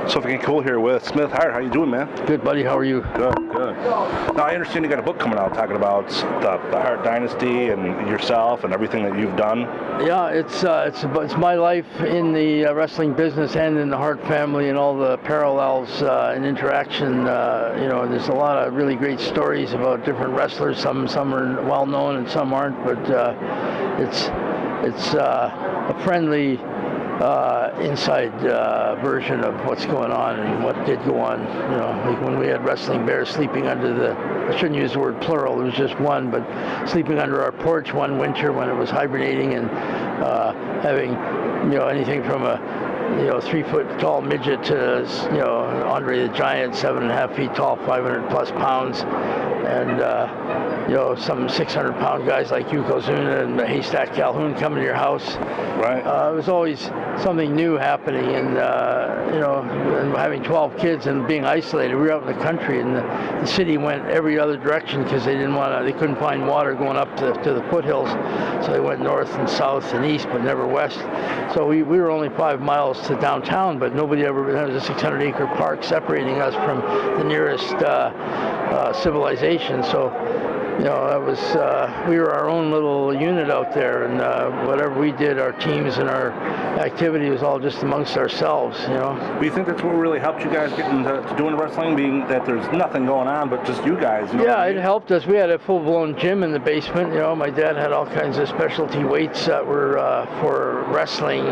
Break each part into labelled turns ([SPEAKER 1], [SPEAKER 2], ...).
[SPEAKER 1] So if cool here with Smith Hart. How you doing, man?
[SPEAKER 2] Good, buddy. How are you?
[SPEAKER 1] Good. Now, I understand you got a book coming out talking about the Hart Dynasty and yourself and everything that you've done.
[SPEAKER 2] Yeah, it's my life in the wrestling business and in the Hart family and all the parallels and interaction. There's a lot of really great stories about different wrestlers. Some are well known and some aren't, but it's a friendly inside version of what's going on and what did go on. Like when we had wrestling bears sleeping under I shouldn't use the word plural, it was just one, but sleeping under our porch one winter when it was hibernating and having, anything from a 3 foot tall midget to, Andre the Giant, 7.5 feet tall, 500 plus pounds, and some 600 pound guys like Yokozuna and Haystack Calhoun coming to your house.
[SPEAKER 1] Right.
[SPEAKER 2] It was always something new happening, and and having 12 kids and being isolated. We were out in the country, and the city went every other direction because they couldn't find water going up to the foothills, so they went north and south and east, but never west. So we were only 5 miles to downtown, but nobody ever. There was a 600-acre park separating us from the nearest civilization. So. That was we were our own little unit out there, and whatever we did, our teams and our activity was all just amongst ourselves.
[SPEAKER 1] Do you think that's what really helped you guys get into doing wrestling, being that there's nothing going on but just you guys?
[SPEAKER 2] Yeah, it helped us. We had a full-blown gym in the basement. My dad had all kinds of specialty weights that were for wrestling.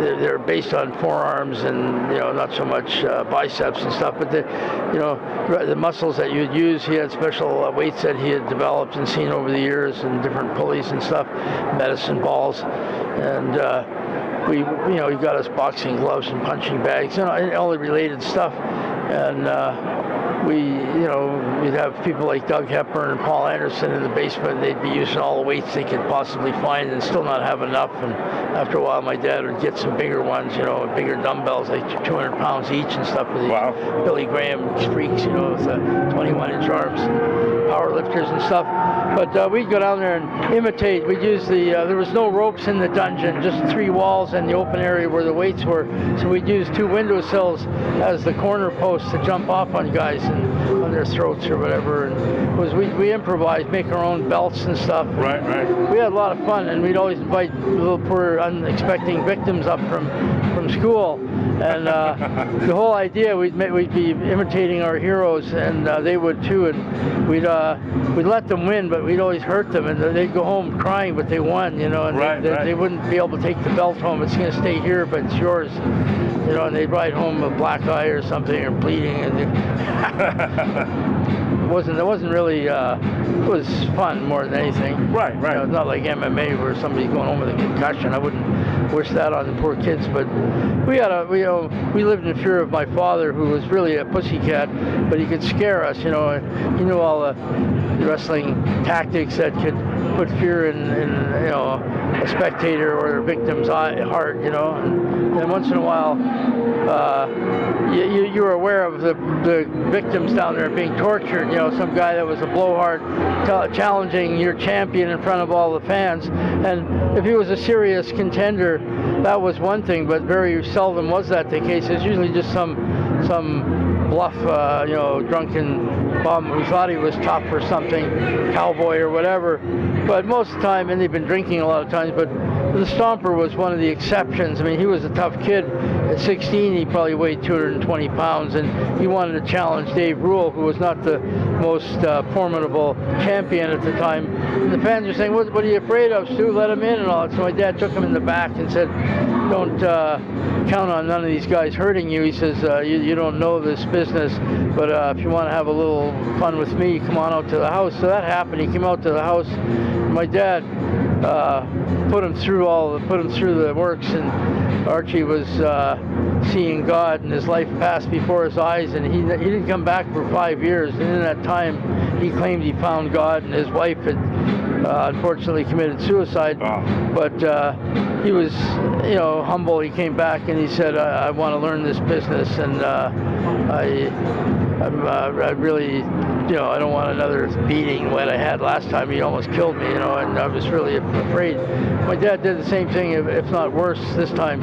[SPEAKER 2] They're based on forearms and not so much biceps and stuff, but the muscles that you'd use. He had special weights that he had developed and seen over the years, and different pulleys and stuff, medicine balls, and we got us boxing gloves and punching bags and all the related stuff, and we'd have people like Doug Hepburn and Paul Anderson in the basement. They'd be using all the weights they could possibly find and still not have enough. And after a while, my dad would get some bigger ones, bigger dumbbells, like 200 pounds each and stuff. With
[SPEAKER 1] wow.
[SPEAKER 2] Billy Graham freaks, with 21-inch arms, power lifters and stuff. But we'd go down there and imitate. We'd use there was no ropes in the dungeon, just 3 walls and the open area where the weights were. So we'd use 2 windowsills as the corner posts to jump off on guys and on their throats or whatever. And we improvised, make our own belts and stuff.
[SPEAKER 1] Right.
[SPEAKER 2] We had a lot of fun, and we'd always invite little poor unexpected victims up from school. And the whole idea, we'd be imitating our heroes, and they would too. And we'd let them win, but we'd always hurt them, and they'd go home crying, but they won, and they wouldn't be able to take the belt home. It's going to stay here, but it's yours, and they'd ride home with a black eye or something, or bleeding, and it wasn't really. It was fun more than anything.
[SPEAKER 1] Right.
[SPEAKER 2] It's not like MMA where somebody's going home with a concussion. I wouldn't wish that on the poor kids, but we lived in fear of my father, who was really a pussycat, but he could scare us. He knew all the wrestling tactics that could put fear in a spectator or a victim's heart. And once in a while, you were aware of the victims down there being tortured. Some guy that was a blowhard challenging your champion in front of all the fans, and if he was a serious contender, that was one thing, but very seldom was that the case. It's usually just some bluff, drunken bum who thought he was tough or something, cowboy or whatever. But most of the time, and they've been drinking a lot of times, but the Stomper was one of the exceptions. I mean, he was a tough kid. At 16, he probably weighed 220 pounds, and he wanted to challenge Dave Rule, who was not the most formidable champion at the time. And the fans were saying, what are you afraid of, Stu? Let him in and all that. So my dad took him in the back and said, don't count on none of these guys hurting you. He says, you don't know this business, but if you want to have a little fun with me, come on out to the house. So that happened. He came out to the house. My dad put him through the works, and Archie was seeing God, and his life passed before his eyes, and he didn't come back for 5 years. And in that time, he claimed he found God, and his wife had unfortunately committed suicide.
[SPEAKER 1] Wow.
[SPEAKER 2] But he was, humble. He came back and he said, I want to learn this business, and I really I don't want another beating like I had last time. He almost killed me, and I was really afraid. My dad did the same thing, if not worse, this time.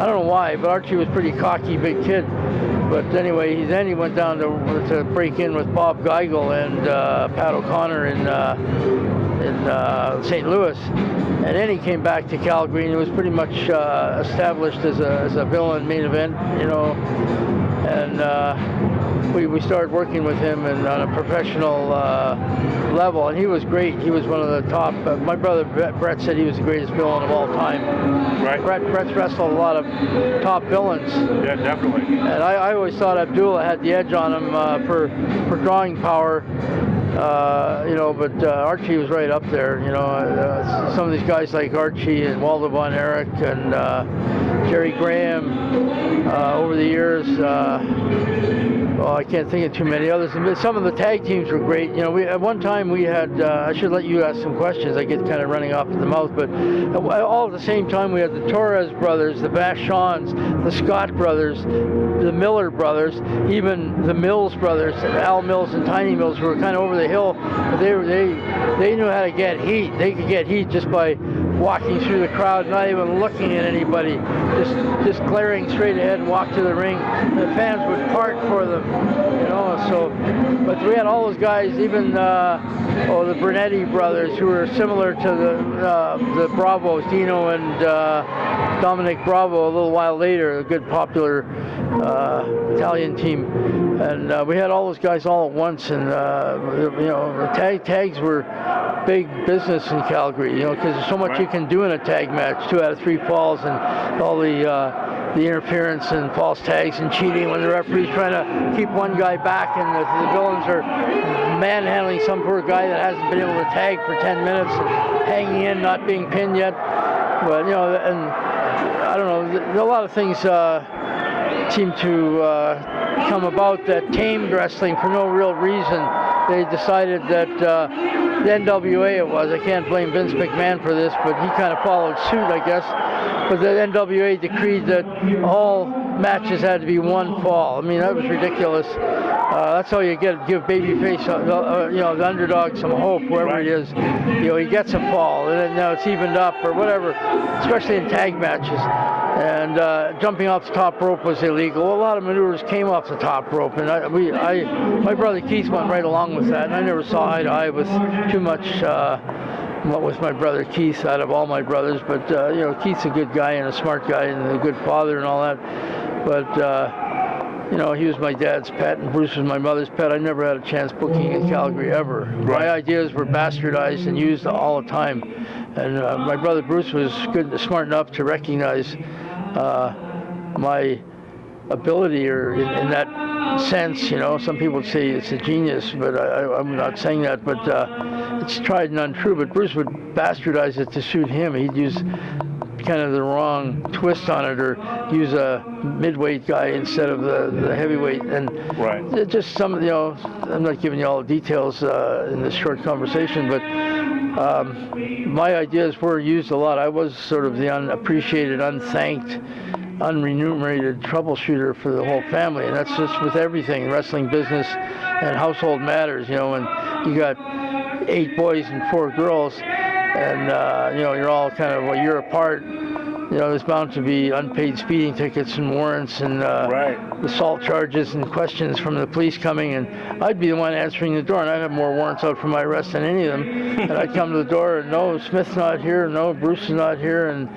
[SPEAKER 2] I don't know why, but Archie was pretty cocky, big kid. But anyway, then he went down to break in with Bob Geigel and Pat O'Connor in St. Louis. And then he came back to Calgary, and he was pretty much established as a villain main event, and we started working with him on a professional level, and he was great. He was one of the top. My brother Brett said he was the greatest villain of all time.
[SPEAKER 1] Right.
[SPEAKER 2] Brett's wrestled a lot of top villains.
[SPEAKER 1] Yeah, definitely.
[SPEAKER 2] And I always thought Abdullah had the edge on him for drawing power. But Archie was right up there. Some of these guys like Archie and Waldo Von Erich and Jerry Graham over the years. I can't think of too many others. Some of the tag teams were great. At one time we had. I should let you ask some questions. I get kind of running off at the mouth, but all at the same time we had the Torres brothers, the Vachons, the Scott brothers, the Miller brothers, even the Mills brothers, Al Mills and Tiny Mills, who were kind of over the hill, but they knew how to get heat. They could get heat just by walking through the crowd, not even looking at anybody, just glaring straight ahead and walk to the ring. The fans would part for them, but we had all those guys, even the Brunetti brothers, who were similar to the Bravos, Dino and Dominic Bravo a little while later, a good popular Italian team. And we had all those guys all at once, and the tags were big business in Calgary, because there's so much you can do in a tag match, 2 out of 3 falls, and all the interference and false tags and cheating when the referee's trying to keep one guy back, and the villains are manhandling some poor guy that hasn't been able to tag for 10 minutes and hanging in, not being pinned yet. But and I don't know, a lot of things seem to come about that tamed wrestling for no real reason. They decided that the NWA it was. I can't blame Vince McMahon for this, but he kind of followed suit, I guess. But the NWA decreed that all matches had to be 1 fall. I mean, that was ridiculous. That's how you give babyface, the underdog some hope, whoever it is. He gets a fall, and then now it's evened up or whatever, especially in tag matches. And jumping off the top rope was illegal. Well, a lot of maneuvers came off the top rope, and my brother Keith went right along with that, and I never saw eye to eye with too much with my brother Keith out of all my brothers. But Keith's a good guy and a smart guy and a good father and all that. But he was my dad's pet, and Bruce was my mother's pet. I never had a chance booking in Calgary ever. Right. My ideas were bastardized and used all the time. And my brother Bruce was smart enough to recognize my ability, or in that sense. Some people would say it's a genius, but I'm not saying that. But it's tried and untrue. But Bruce would bastardize it to suit him. He'd use kind of the wrong twist on it, or use a midweight guy instead of the heavyweight, and just some, I'm not giving you all the details in this short conversation, but my ideas were used a lot. I was sort of the unappreciated, unthanked, unremunerated troubleshooter for the whole family, and that's just with everything, wrestling business and household matters, when you got 8 boys and 4 girls, and you're all kind of a year apart. There's bound to be unpaid speeding tickets and warrants and assault charges and questions from the police coming, and I'd be the one answering the door, and I'd have more warrants out for my arrest than any of them. And I'd come to the door, and no, Smith's not here, no, Bruce is not here, and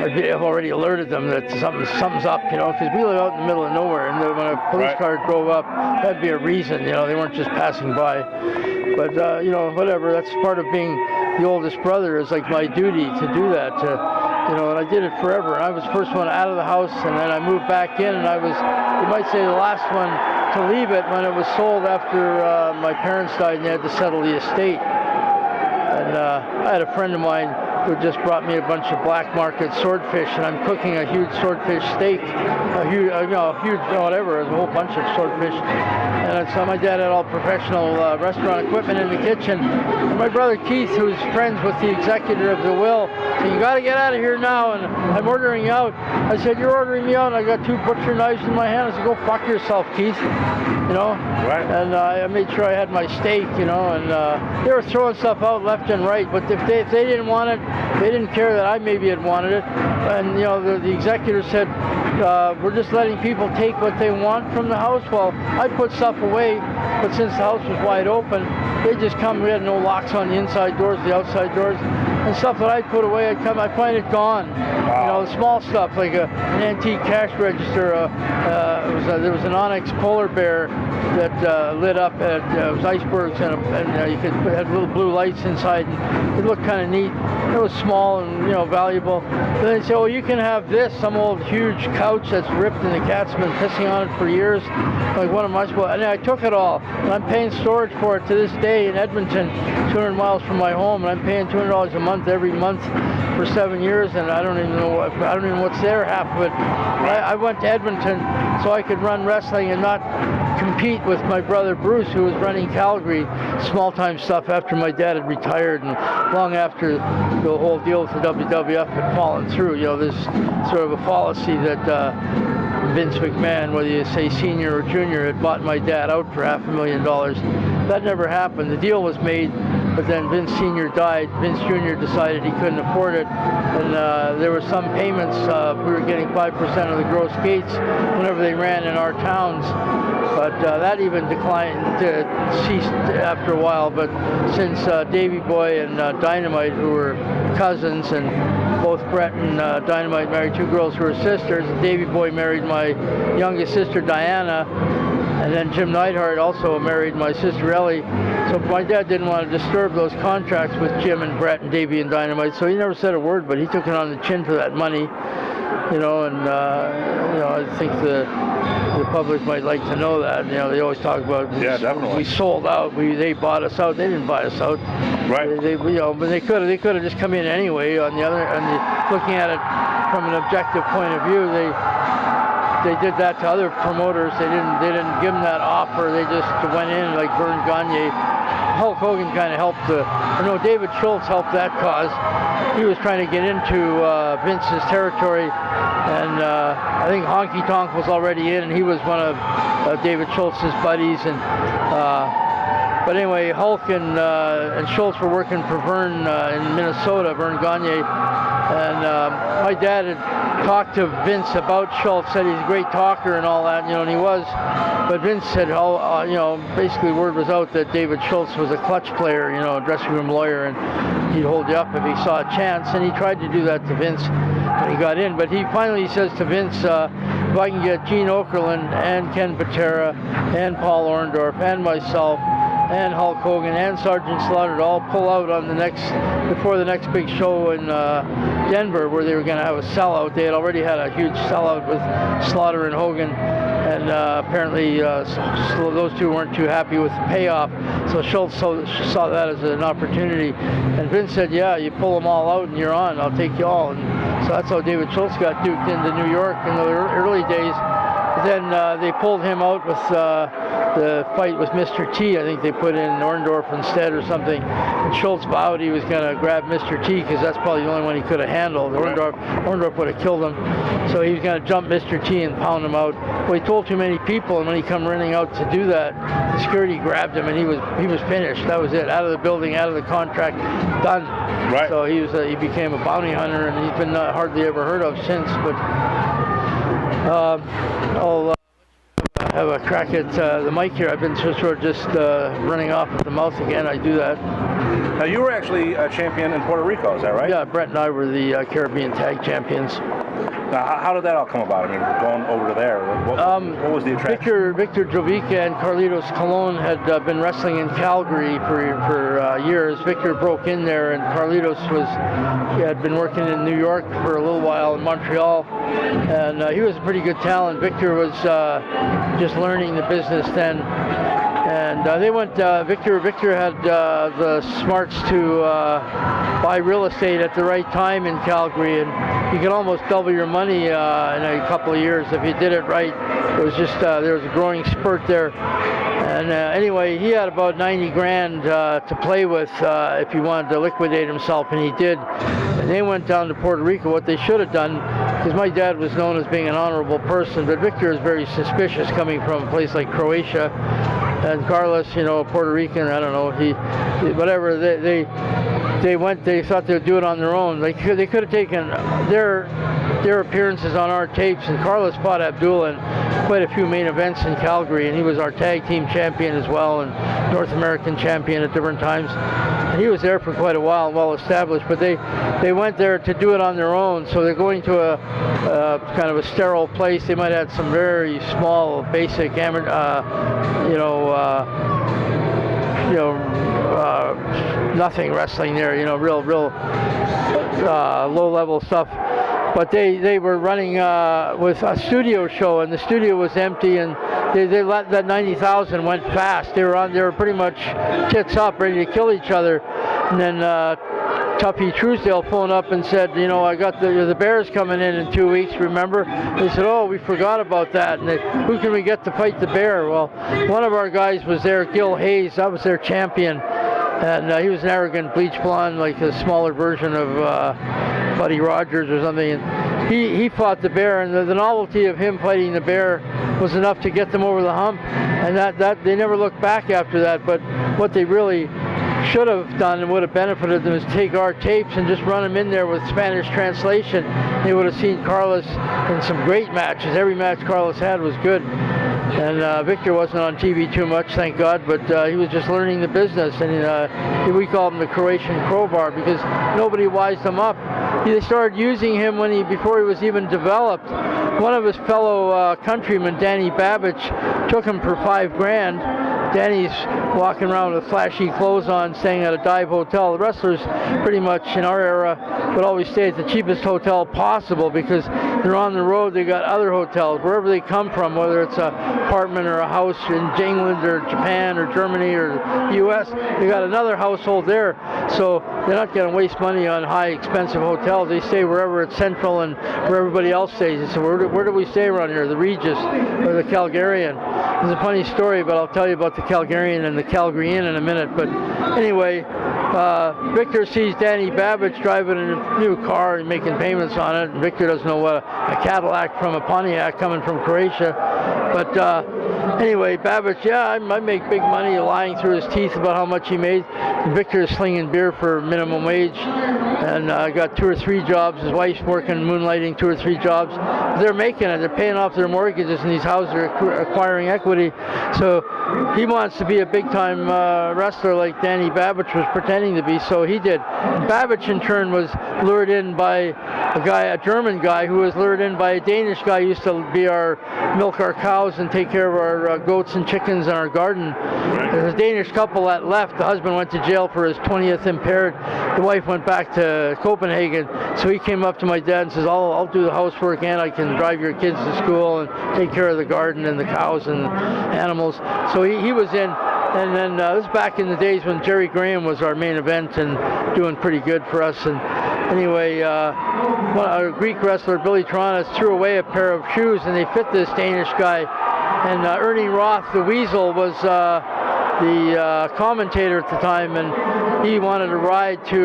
[SPEAKER 2] I've already alerted them that something's up, because we live out in the middle of nowhere, and when a police car drove up, that'd be a reason, they weren't just passing by. But whatever, that's part of being the oldest brother, is like my duty to do that, and I did it forever. I was the first one out of the house, and then I moved back in, and I was, you might say, the last one to leave it when it was sold after my parents died and they had to settle the estate. And I had a friend of mine who just brought me a bunch of black market swordfish, and I'm cooking a huge swordfish steak, a huge, whatever, a whole bunch of swordfish. And so my dad had all professional restaurant equipment in the kitchen. And my brother Keith, who's friends with the executor of the will, "You got to get out of here now, and I'm ordering you out." I said, "You're ordering me out?" And I got 2 butcher knives in my hand. I said, "Go fuck yourself, Keith." You know?
[SPEAKER 1] Right.
[SPEAKER 2] And I made sure I had my steak, you know, and they were throwing stuff out left and right, but if they didn't want it, they didn't care that I maybe had wanted it. And, you know, the executor said, "We're just letting people take what they want from the house." Well, I put stuff away, but since the house was wide open, they just come. We had no locks on the inside doors, the outside doors, and stuff that I put away, I find it gone.
[SPEAKER 1] Wow.
[SPEAKER 2] You know, small stuff like an antique cash register. There was an onyx polar bear that lit up. It was icebergs, and you could had little blue lights inside, and it looked kind of neat. It was small and, you know, valuable. But they say, "Oh, you can have this, some old huge couch that's ripped and the cat's been pissing on it for years." Like, what am I supposed? And I took it all, and I'm paying storage for it to this day in Edmonton, 200 miles from my home, and I'm paying $200 a month every month for 7 years, and I don't even know what's there, half of it. I went to Edmonton so I could run wrestling and not compete with my brother Bruce, who was running Calgary, small-time stuff after my dad had retired and long after the whole deal with the WWF had fallen through. You know, there's sort of a fallacy that Vince McMahon, whether you say senior or junior, had bought my dad out for $500,000. That never happened. The deal was made, but then Vince Sr. died. Vince Jr. decided he couldn't afford it, and there were some payments. We were getting 5% of the gross gates whenever they ran in our towns, but that even declined, ceased after a while. But since Davey Boy and Dynamite, who were cousins, and both Brett and Dynamite married 2 girls who were sisters, and Davey Boy married my youngest sister Diana, and then Jim Neidhart also married my sister Ellie. So my dad didn't want to disturb those contracts with Jim and Brett and Davey and Dynamite, so he never said a word, but he took it on the chin for that money, you know. And you know, I think the public might like to know that. You know, they always talk about,
[SPEAKER 1] yeah, definitely,
[SPEAKER 2] we sold out, they bought us out. They didn't buy us out.
[SPEAKER 1] Right.
[SPEAKER 2] They you know, but they could have just come in anyway. Looking at it from an objective point of view, they did that to other promoters. They didn't give them that offer. They just went in like Vern Gagne. Hulk Hogan kind of helped David Schultz helped that cause. He was trying to get into Vince's territory, and I think Honky Tonk was already in, and he was one of David Schultz's buddies. And but anyway, Hulk and Schultz were working for Vern in Minnesota, Vern Gagne, and my dad had talked to Vince about Schultz, said he's a great talker and all that, you know, and he was. But Vince said, you know, basically word was out that David Schultz was a clutch player, you know, a dressing room lawyer, and he'd hold you up if he saw a chance. And he tried to do that to Vince when he got in. But he finally says to Vince, if I can get Gene Okerlund and Ken Patera and Paul Orndorff and myself and Hulk Hogan and Sergeant Slaughter to all pull out on before the next big show in Denver, where they were going to have a sellout. They had already had a huge sellout with Slaughter and Hogan, and apparently those two weren't too happy with the payoff. So Schultz saw that as an opportunity, and Vince said, "Yeah, you pull them all out and you're on. I'll take you all." And so that's how David Schultz got duked into New York in the early days. Then they pulled him out with the fight with Mr. T. I think they put in Orndorff instead or something. And Schultz vowed he was going to grab Mr. T because that's probably the only one he could have handled. Orndorff would have killed him. So he was going to jump Mr. T and pound him out. Well, he told too many people, and when he come running out to do that, the security grabbed him, and he was finished. That was it. Out of the building, out of the contract, done.
[SPEAKER 1] Right.
[SPEAKER 2] So he became a bounty hunter, and he's been hardly ever heard of since. But I'll have a crack at the mic here. I've been sort of just running off at the mouth again. I do that.
[SPEAKER 1] Now, you were actually a champion in Puerto Rico, is that right?
[SPEAKER 2] Yeah, Brett and I were the Caribbean Tag Champions.
[SPEAKER 1] Now, how did that all come about? I mean, going over to there, what was the attraction?
[SPEAKER 2] Victor Jovica and Carlitos Colon had been wrestling in Calgary for years. Victor broke in there, and Carlitos had been working in New York for a little while, in Montreal, and he was a pretty good talent. Victor was just learning the business then, And they went, Victor had the smarts to buy real estate at the right time in Calgary, and you could almost double your money in a couple of years if you did it right. It was just, there was a growing spurt there. And anyway, he had about 90 grand to play with if he wanted to liquidate himself, and he did. And they went down to Puerto Rico, what they should have done, because my dad was known as being an honorable person, but Victor is very suspicious coming from a place like Croatia. And Carlos, you know, Puerto Rican, I don't know, whatever, they went, they thought they would do it on their own. They could have taken their appearances on our tapes, and Carlos fought Abdul in quite a few main events in Calgary, and he was our tag team champion as well, and North American champion at different times. And he was there for quite a while, well established, but they went there to do it on their own, so they're going to a kind of a sterile place. They might have had some very small, basic, nothing wrestling there, you know, real low-level stuff. But they were running with a studio show, and the studio was empty, and they let that 90,000 went fast. They were pretty much tits up, ready to kill each other. And then Tuffy Truesdale phoned up and said, you know, I got the Bears coming in 2 weeks, remember? They said, oh, we forgot about that. And who can we get to fight the Bear? Well, one of our guys was there, Gil Hayes, that was their champion. And he was an arrogant bleach blonde, like a smaller version of Buddy Rogers or something. And he fought the Bear, and the novelty of him fighting the Bear was enough to get them over the hump. And that they never looked back after that. But what they really should have done and would have benefited them is take our tapes and just run them in there with Spanish translation. They would have seen Carlos in some great matches. Every match Carlos had was good. And Victor wasn't on TV too much, thank God, but he was just learning the business. And we called him the Croatian crowbar because nobody wised him up. They started using him before he was even developed. One of his fellow countrymen, Danny Babbage, took him for $5,000. Danny's walking around with flashy clothes on, staying at a dive hotel. The wrestlers, pretty much in our era, would always stay at the cheapest hotel possible because they're on the road. They got other hotels wherever they come from, whether it's an apartment or a house in England or Japan or Germany or the U.S. They got another household there, so they're not going to waste money on high, expensive hotels. They stay wherever it's central and where everybody else stays. So where do we stay around here? The Regis or the Calgarian? It's a funny story, but I'll tell you about the Calgarian and the Calgarian in a minute. But anyway, Victor sees Danny Babbage driving a new car and making payments on it. And Victor doesn't know what a Cadillac from a Pontiac coming from Croatia. But anyway, Babbage, yeah, I make big money, lying through his teeth about how much he made. And Victor is slinging beer for minimum wage. And got 2 or 3 jobs. His wife's working, moonlighting, 2 or 3 jobs. They're making it. They're paying off their mortgages, and these houses are acquiring equity. So he wants to be a big-time wrestler like Danny Babbage was pretending to be, so he did. Babbage, in turn, was lured in by a German guy who was lured in by a Danish guy who used to milk our cows and take care of our goats and chickens in our garden. There's a Danish couple that left. The husband went to jail for his 20th impaired. The wife went back to Copenhagen. So he came up to my dad and says, I'll do the housework and I can drive your kids to school and take care of the garden and the cows and the animals. So he was in. And then this was back in the days when Jerry Graham was our main event and doing pretty good for us. And anyway, a Greek wrestler, Billy Tronas, threw away a pair of shoes and they fit this Danish guy. And Ernie Roth, the Weasel, was the commentator at the time, and he wanted to ride to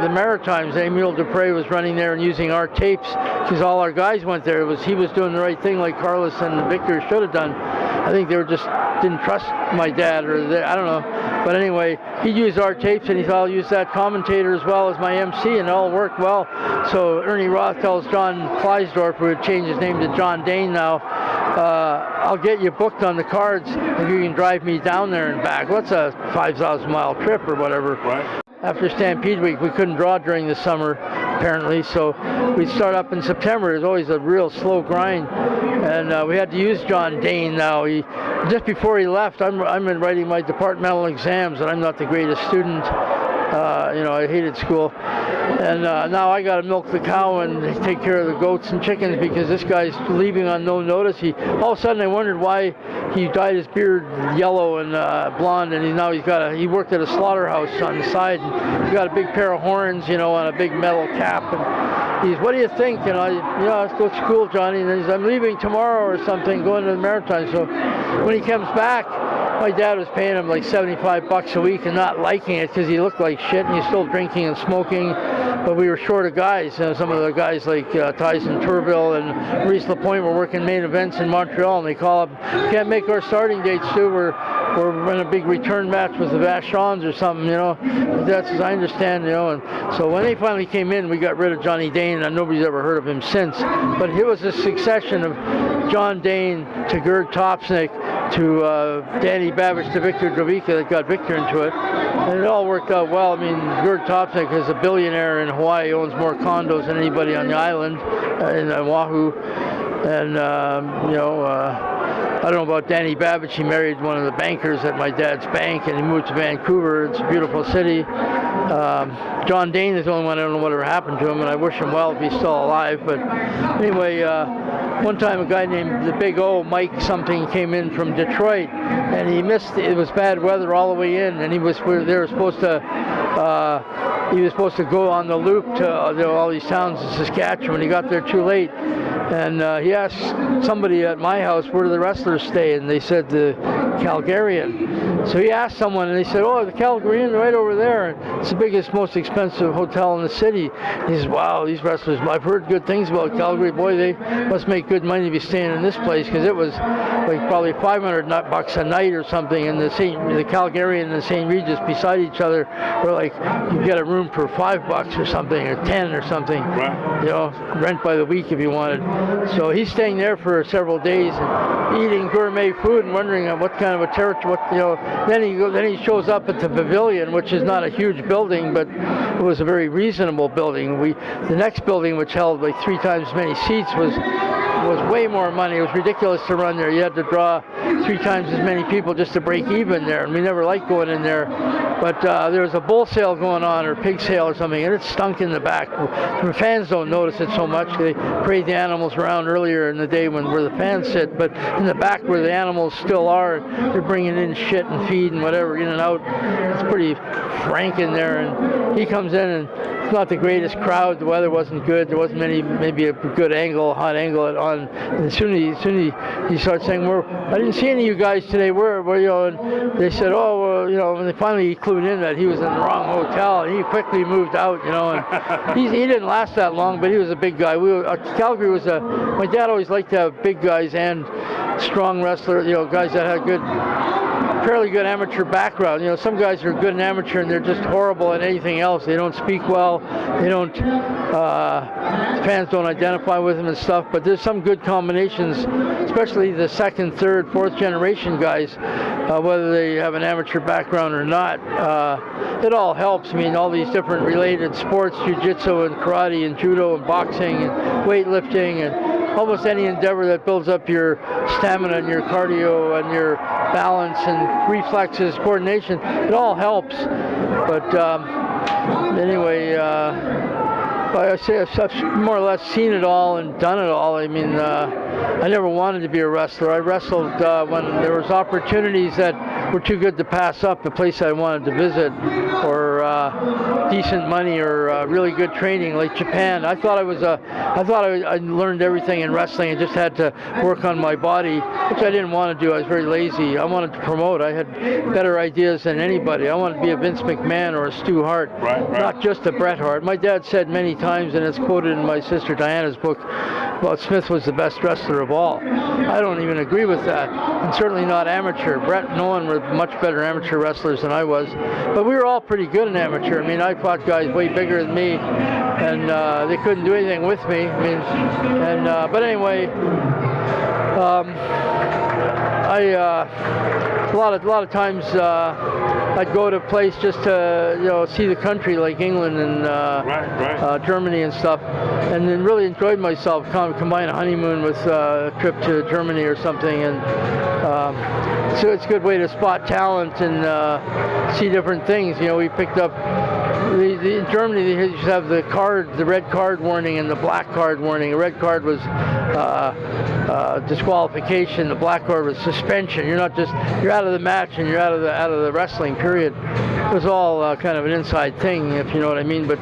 [SPEAKER 2] the Maritimes. Emile Dupre was running there and using our tapes because all our guys went there. He was doing the right thing like Carlos and Victor should have done. I think they didn't trust my dad, I don't know. But anyway, he used our tapes and he thought, I'll use that commentator as well as my MC, and it all worked well. So Ernie Roth tells John Kleisdorf, who had changed his name to John Dane now, I'll get you booked on the cards if you can drive me down there and back. What's a 5,000-mile trip or whatever?
[SPEAKER 1] Right.
[SPEAKER 2] After Stampede Week, we couldn't draw during the summer, apparently, so we'd start up in September. It was always a real slow grind, and we had to use John Dane now. Just before he left, I'm writing my departmental exams, and I'm not the greatest student. I hated school. And now I got to milk the cow and take care of the goats and chickens because this guy's leaving on no notice. All of a sudden I wondered why he dyed his beard yellow and blonde, and he worked at a slaughterhouse on the side, and he got a big pair of horns, and a big metal cap. And he's, what do you think? And let's go to school, Johnny. And he's, I'm leaving tomorrow or something, going to the Maritime. So when he comes back, my dad was paying him like $75 a week and not liking it because he looked like shit and he's still drinking and smoking. But we were short of guys. Some of the guys like Tyson Turville and Maurice Lapointe were working main events in Montreal, and they call up, can't make our starting dates, Stu. We're in a big return match with the Vachons or something, That's as I understand, And so when they finally came in, we got rid of Johnny Dane, and nobody's ever heard of him since. But it was a succession of John Dane to Gerd Topsnick to Danny Babbage to Victor Drovica that got Victor into it. And it all worked out well. I mean, Gerd Topsnick is a billionaire in Hawaii, owns more condos than anybody on the island in Oahu. And, I don't know about Danny Babbage. He married one of the bankers at my dad's bank, and he moved to Vancouver. It's a beautiful city. John Dane is the only one I don't know whatever happened to him, and I wish him well if he's still alive. But anyway, one time a guy named the Big O, Mike something, came in from Detroit, and he missed. It was bad weather all the way in, and they were supposed to. He was supposed to go on the loop to all these towns in Saskatchewan. He got there too late, and he asked somebody at my house, where do the wrestlers stay? And they said the Calgarian. So he asked someone, and they said, oh, the Calgarian, right over there. It's the biggest, most expensive hotel in the city. He says, wow, these wrestlers, I've heard good things about Calgary. Boy, they must make good money to be staying in this place, because it was like probably $500 a night or something, and the Calgarian and the St. Regis beside each other were like, you get a room for $5 or something, or 10 or something. Right. Rent by the week if you wanted. So he's staying there for several days and eating gourmet food and wondering what kind of a territory, Then he shows up at the Pavilion, which is not a huge building, but it was a very reasonable building. The next building, which held like 3 times as many seats, was way more money. It was ridiculous to run there. You had to draw 3 times as many people just to break even there, and we never liked going in there. But there was a bull sale going on, or pig sale or something, and it stunk in the back. The fans don't notice it so much. They parade the animals around earlier in the day where the fans sit, but in the back where the animals still are, they're bringing in shit and feed and whatever in and out. It's pretty frank in there, and he comes in, and it's not the greatest crowd. The weather wasn't good. There wasn't maybe a good angle, hot angle on. And as soon as he starts saying, I didn't see any of you guys today. Where and they said, when they finally clued in that he was in the wrong hotel, and he quickly moved out, and he didn't last that long, but he was a big guy. Calgary was my dad always liked to have big guys and strong wrestlers, guys that had fairly good amateur background. Some guys are good in amateur and they're just horrible at anything else. They don't speak well. They don't. Fans don't identify with them and stuff. But there's some good combinations, especially the second, third, fourth generation guys, whether they have an amateur background or not. It all helps. I mean, all these different related sports, jiu-jitsu and karate and judo and boxing and weightlifting and almost any endeavor that builds up your stamina and your cardio and your balance and reflexes, coordination, it all helps. But anyway, I say I've more or less seen it all and done it all. I mean, I never wanted to be a wrestler. I wrestled when there was opportunities that were too good to pass up, a place I wanted to visit, or decent money, or really good training like Japan. I thought I learned everything in wrestling and just had to work on my body, which I didn't want to do. I was very lazy. I wanted to promote. I had better ideas than anybody. I wanted to be a Vince McMahon or a Stu Hart, right. Not just a Bret Hart. My dad said many times, and it's quoted in my sister Diana's book, about Smith was the best wrestler of all. I don't even agree with that, and certainly not amateur. Bret and Owen were much better amateur wrestlers than I was, but we were all pretty good in amateur. I mean, I fought guys way bigger than me, and they couldn't do anything with me. I mean, but anyway, a lot of times I'd go to a place just to see the country, like England and Germany and stuff, and then really enjoyed myself. Combine a honeymoon with a trip to Germany or something, and so it's a good way to spot talent and see different things. We picked up. In Germany, they used to have the red card warning and the black card warning. The red card was disqualification. The black card was suspension. You're out of the match and you're out of the wrestling period. It was all kind of an inside thing, if you know what I mean. But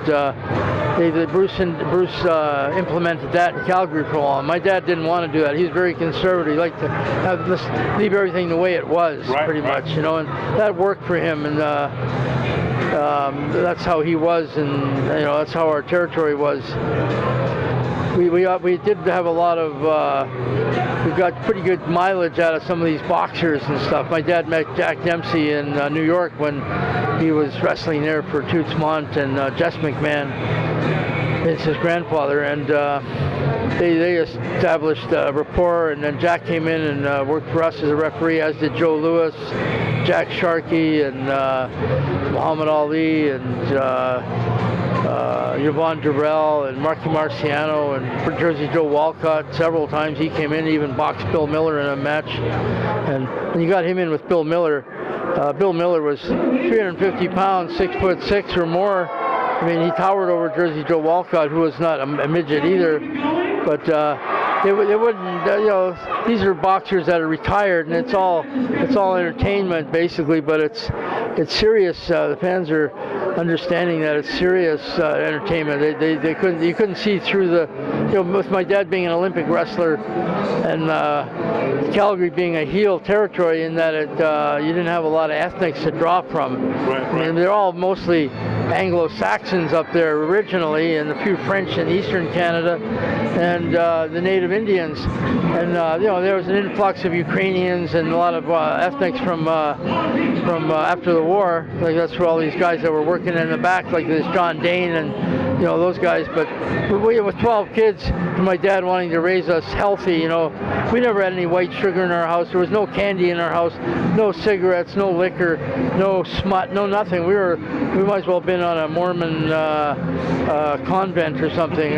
[SPEAKER 2] Bruce implemented that in Calgary for a while. My dad didn't want to do that. He was very conservative. He liked to leave everything the way it was, pretty much, and that worked for him. And that's how he was, and that's how our territory was. We did have a lot of we got pretty good mileage out of some of these boxers and stuff. My dad met Jack Dempsey in New York when he was wrestling there for Toots Mondt and Jess McMahon. It's his grandfather, and they established a rapport, and then Jack came in and worked for us as a referee, as did Joe Louis, Jack Sharkey, and Muhammad Ali, and Yvonne Durrell, and Marky Marciano, and Jersey Joe Walcott. Several times he came in, even boxed Bill Miller in a match, and when you got him in with Bill Miller was 350 pounds, 6'6" or more. I mean, he towered over Jersey Joe Walcott, who was not a midget either. But they wouldn't, these are boxers that are retired, and it's all entertainment basically. But it's serious. The fans are understanding that it's serious entertainment. You couldn't see through the, with my dad being an Olympic wrestler, and Calgary being a heel territory, in that you didn't have a lot of ethnics to draw from.
[SPEAKER 1] Right.
[SPEAKER 2] I mean, they're all mostly Anglo-Saxons up there originally, and a few French in eastern Canada, and the native Indians. And there was an influx of Ukrainians and a lot of ethnics from after the war. Like, that's where all these guys that were working in the back, like this John Dane and those guys. But we with 12 kids, and my dad wanting to raise us healthy, we never had any white sugar in our house. There was no candy in our house, no cigarettes, no liquor, no smut, no nothing. We might as well have been on a Mormon convent or something,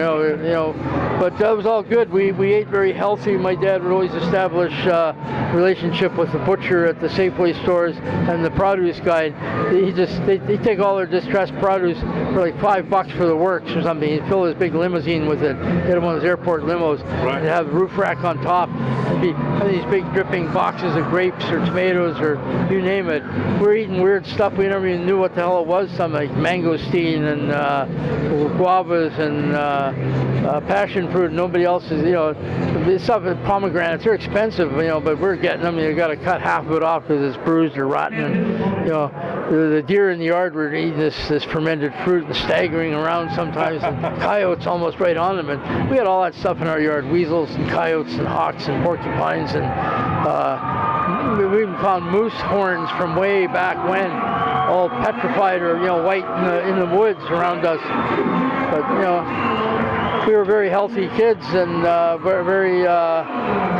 [SPEAKER 2] but that was all good. We ate very healthy. My dad would always establish relationship with the butcher at the Safeway stores and the produce guy. They take all their distressed produce for like $5 for the works or something. He'd fill his big limousine with it. He had one of those airport limos.
[SPEAKER 1] Right.
[SPEAKER 2] He'd have a roof rack on top. Have these big dripping boxes of grapes or tomatoes or you name it. We're eating weird stuff. We never even knew what the hell it was. Something like mangosteen and guavas and passion fruit. Nobody else is, this stuff is pomegranates. They're expensive, but we're getting them. You got to cut half of it off because it's bruised or rotten. And, the deer in the yard were eating this fermented fruit and staggering around sometimes, and coyotes almost right on them. And we had all that stuff in our yard: weasels and coyotes and hawks and porcupines, and we even found moose horns from way back when, all petrified or white in the woods around us. But we were very healthy kids, and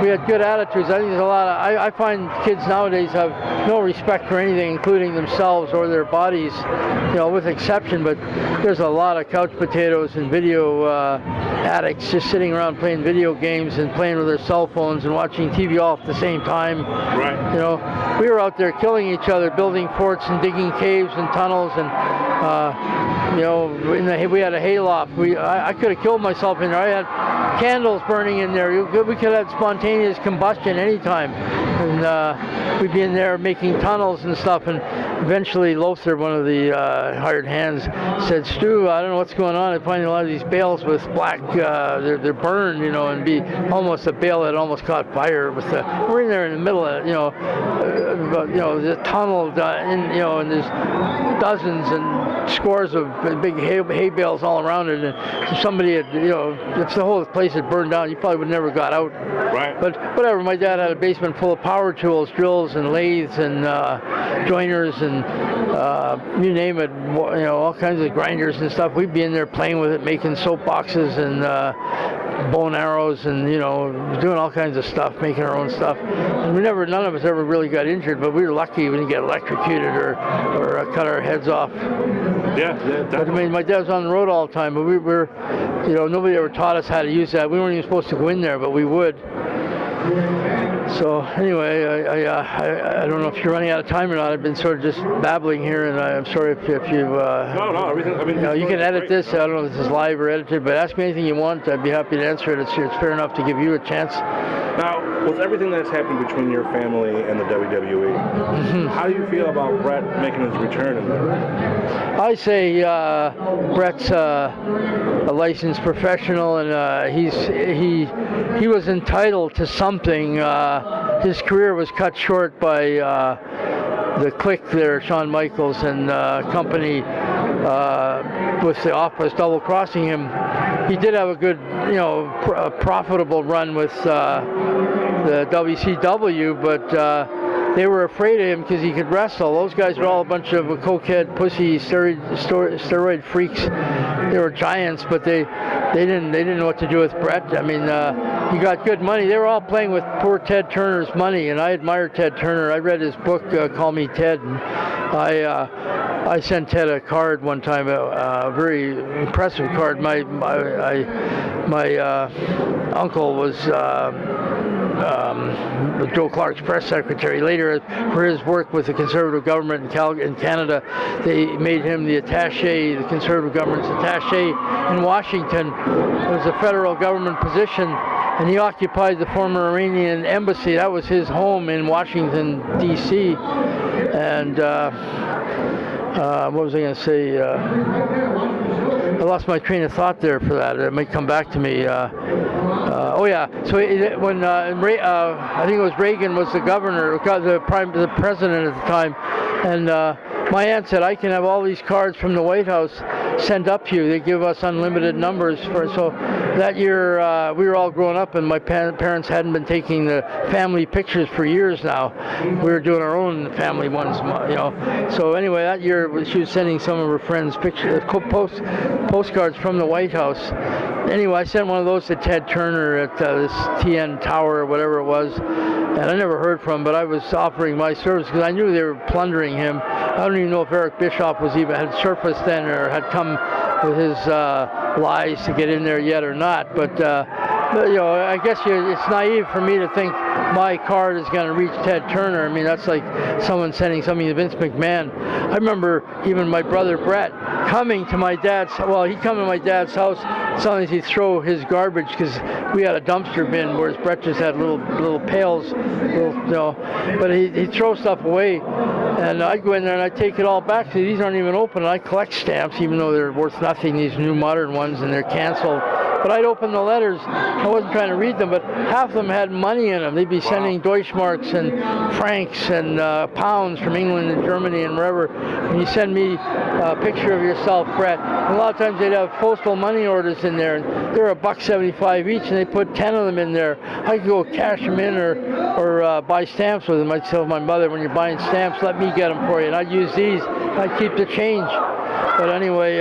[SPEAKER 2] we had good attitudes. I think there's a lot of, I find kids nowadays have no respect for anything, including themselves or their bodies, with exception. But there's a lot of couch potatoes and video addicts just sitting around playing video games and playing with their cell phones and watching TV all at the same time.
[SPEAKER 1] Right.
[SPEAKER 2] We were out there killing each other, building forts and digging caves and tunnels, and we had a hayloft. I could have killed myself in there. I had candles burning in there. We could have had spontaneous combustion anytime. And we'd be in there making tunnels and stuff. And eventually Lothar, one of the hired hands, said, "Stu, I don't know what's going on. I find a lot of these bales with black, they're burned, and be almost a bale that almost caught fire. We're in there in the middle of, the tunnel, and there's dozens and scores of big hay bales all around it. And if somebody had, if the whole place had burned down, you probably would never got out."
[SPEAKER 1] Right.
[SPEAKER 2] But whatever, my dad had a basement full of power tools, drills and lathes and joiners and you name it, all kinds of grinders and stuff. We'd be in there playing with it, making soap boxes and bow and arrows and, doing all kinds of stuff, making our own stuff. And none of us ever really got injured, but we were lucky we didn't get electrocuted or cut our heads off.
[SPEAKER 1] Yeah,
[SPEAKER 2] But I mean, my dad was on the road all the time, but we were, nobody ever taught us how to use that. We weren't even supposed to go in there, but we would. So anyway, I don't know if you're running out of time or not. I've been sort of just babbling here, and I'm sorry if you.
[SPEAKER 1] No, everything. I mean,
[SPEAKER 2] you can edit this. I don't know if this is live or edited, but ask me anything you want. I'd be happy to answer it. It's fair enough to give you a chance.
[SPEAKER 1] Now, with everything that's happened between your family and the WWE, how do you feel about Bret making his return in there?
[SPEAKER 2] I say Bret's a licensed professional, and he was entitled to something. His career was cut short by the clique there, Shawn Michaels and company, with the Office double crossing him. He did have a good, profitable run with the WCW, but they were afraid of him because he could wrestle. Those guys were all a bunch of cokehead, pussy, steroid freaks. They were giants, but they didn't know what to do with Bret. I mean, he got good money. They were all playing with poor Ted Turner's money, and I admired Ted Turner. I read his book, Call Me Ted, and I sent Ted a card one time, a very impressive card. My uncle was Joe Clark's press secretary. Later, for his work with the Conservative government in Canada, they made him the attaché, the Conservative government's attaché in Washington. It was a federal government position, and he occupied the former Iranian embassy. That was his home in Washington, D.C. And what was I going to say? I lost my train of thought there for that. It might come back to me. So when I think it was Reagan was the governor, the president at the time, and my aunt said, I can have all these cards from the White House sent up to you. They give us unlimited numbers. So that year, we were all grown up, and my parents hadn't been taking the family pictures for years now. We were doing our own family ones, So anyway, that year, she was sending some of her friends pictures, postcards from the White House. Anyway, I sent one of those to Ted Turner at this TN Tower or whatever it was, and I never heard from him, but I was offering my service because I knew they were plundering him. I don't even know if Eric Bischoff had surfaced then or had come with his lies to get in there yet or not, but I guess it's naive for me to think my card is going to reach Ted Turner. I mean, that's like someone sending something to Vince McMahon. I remember even my brother Bret coming to my dad's, he'd come to my dad's house. Sometimes he'd throw his garbage because we had a dumpster bin, whereas Bret just had little pails, but he'd throw stuff away. And I'd go in there and I'd take it all back. So these aren't even open. And I collect stamps, even though they're worth nothing, these new modern ones, and they're canceled. But I'd open the letters. I wasn't trying to read them, but half of them had money in them. They'd be sending Deutschmarks and francs and pounds from England and Germany and wherever. And you send me a picture of yourself, Bret. And a lot of times they'd have postal money orders in there, and they're $1.75 each, and they put 10 of them in there. I could go cash them in or buy stamps with them. I'd tell my mother, when you're buying stamps, let me get them for you. And I'd use these. I'd keep the change. But anyway,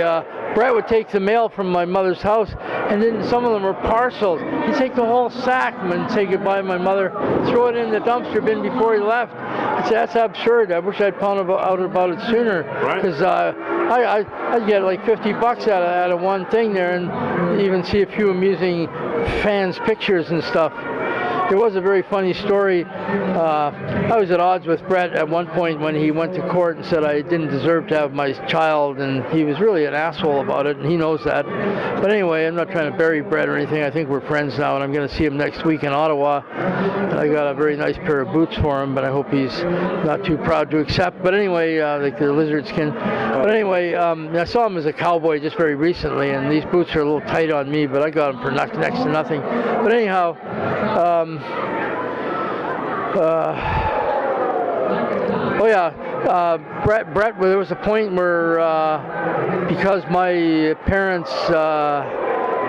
[SPEAKER 2] Bret would take the mail from my mother's house, and then some of them were parcels. He'd take the whole sack and say goodbye to my mother, throw it in the dumpster bin before he left. I said, that's absurd. I wish I'd found out about it sooner. Because I'd get like $50 out of one thing there, and even see a few amusing fans' pictures and stuff. There was a very funny story. I was at odds with Bret at one point when he went to court and said I didn't deserve to have my child, and he was really an asshole about it, and he knows that. But anyway, I'm not trying to bury Bret or anything. I think we're friends now, and I'm going to see him next week in Ottawa. And I got a very nice pair of boots for him, but I hope he's not too proud to accept. But anyway, like the lizard skin. But anyway, I saw him as a cowboy just very recently, and these boots are a little tight on me, but I got them for next to nothing. But anyhow, Bret, there was a point where, because my parents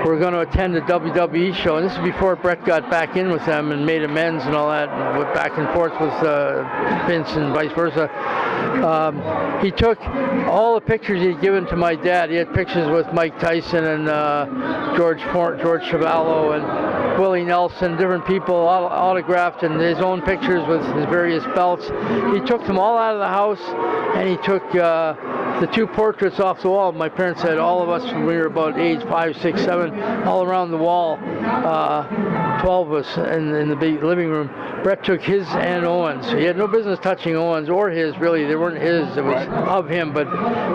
[SPEAKER 2] were going to attend a WWE show, and this is before Brett got back in with them and made amends and all that, and went back and forth with Vince and vice versa. He took all the pictures he'd given to my dad. He had pictures with Mike Tyson and George Chuvalo and Willie Nelson, different people autographed, and his own pictures with his various belts. He took them all out of the house, and he took the 2 portraits off the wall. My parents had all of us when we were about age 5, 6, 7, all around the wall, 12 of us in the big living room. Brett took his and Owen's. He had no business touching Owen's or his, really. They weren't his, it was of him. But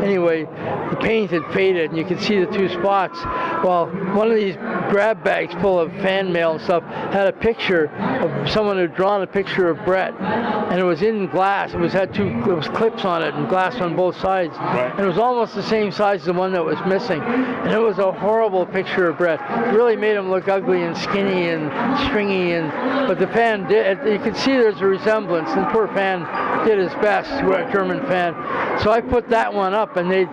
[SPEAKER 2] anyway, the paint had faded, and you could see the 2 spots. Well, one of these grab bags full of fan mail and stuff had a picture of someone who'd drawn a picture of Brett, and it was in glass. It was clips on it and glass on both sides.
[SPEAKER 1] Right.
[SPEAKER 2] And it was almost the same size as the one that was missing. And it was a horrible picture of Brett. It really made him look ugly and skinny and stringy. But the fan did. You could see there's a resemblance. And the poor fan did his best, a German fan. So I put that one up, and they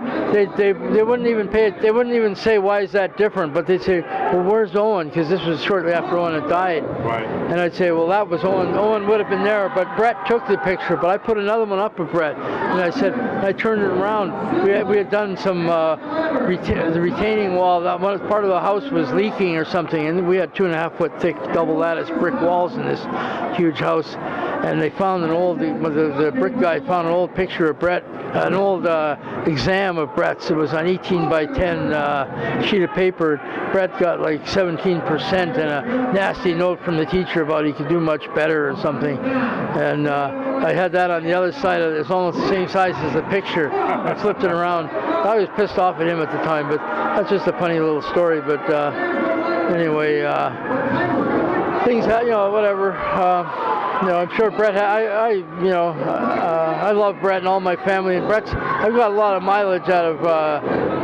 [SPEAKER 2] wouldn't even pay it. They wouldn't even say, why is that different? But they'd say, well, where's Owen? Because this was shortly after Owen had died.
[SPEAKER 1] Right.
[SPEAKER 2] And I'd say, well, that was Owen. Owen would have been there, but Brett took the picture. But I put another one up of Brett, and I said, I turned it around. We had done some the retaining wall. That one part of the house was leaking or something, and we had 2.5 foot thick double lattice brick walls in this huge house. And they found the brick guy found an old picture of Brett, an old exam of Brett's. It was on 18 by 10 sheet of paper. Brett got like 17% and a nasty note from the teacher about he could do much better or something. And I had that on the other side of it. It's almost the same size as the picture. I flipped it around. I was pissed off at him at the time, but that's just a funny little story. But anyway, things, whatever. I'm sure Brett. I love Brett and all my family. And I've got a lot of mileage out of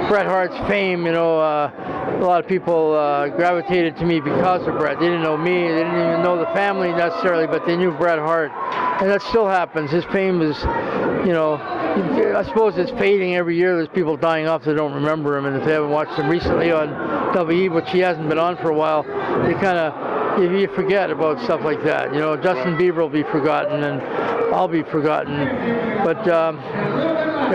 [SPEAKER 2] Bret Hart's fame. A lot of people gravitated to me because of Brett. They didn't know me. They didn't even know the family necessarily, but they knew Bret Hart, and that still happens. His fame is, I suppose it's fading every year. There's people dying off that don't remember him, and if they haven't watched him recently on WWE, which he hasn't been on for a while, they kind of. You forget about stuff like that. Justin Bieber will be forgotten, and I'll be forgotten. But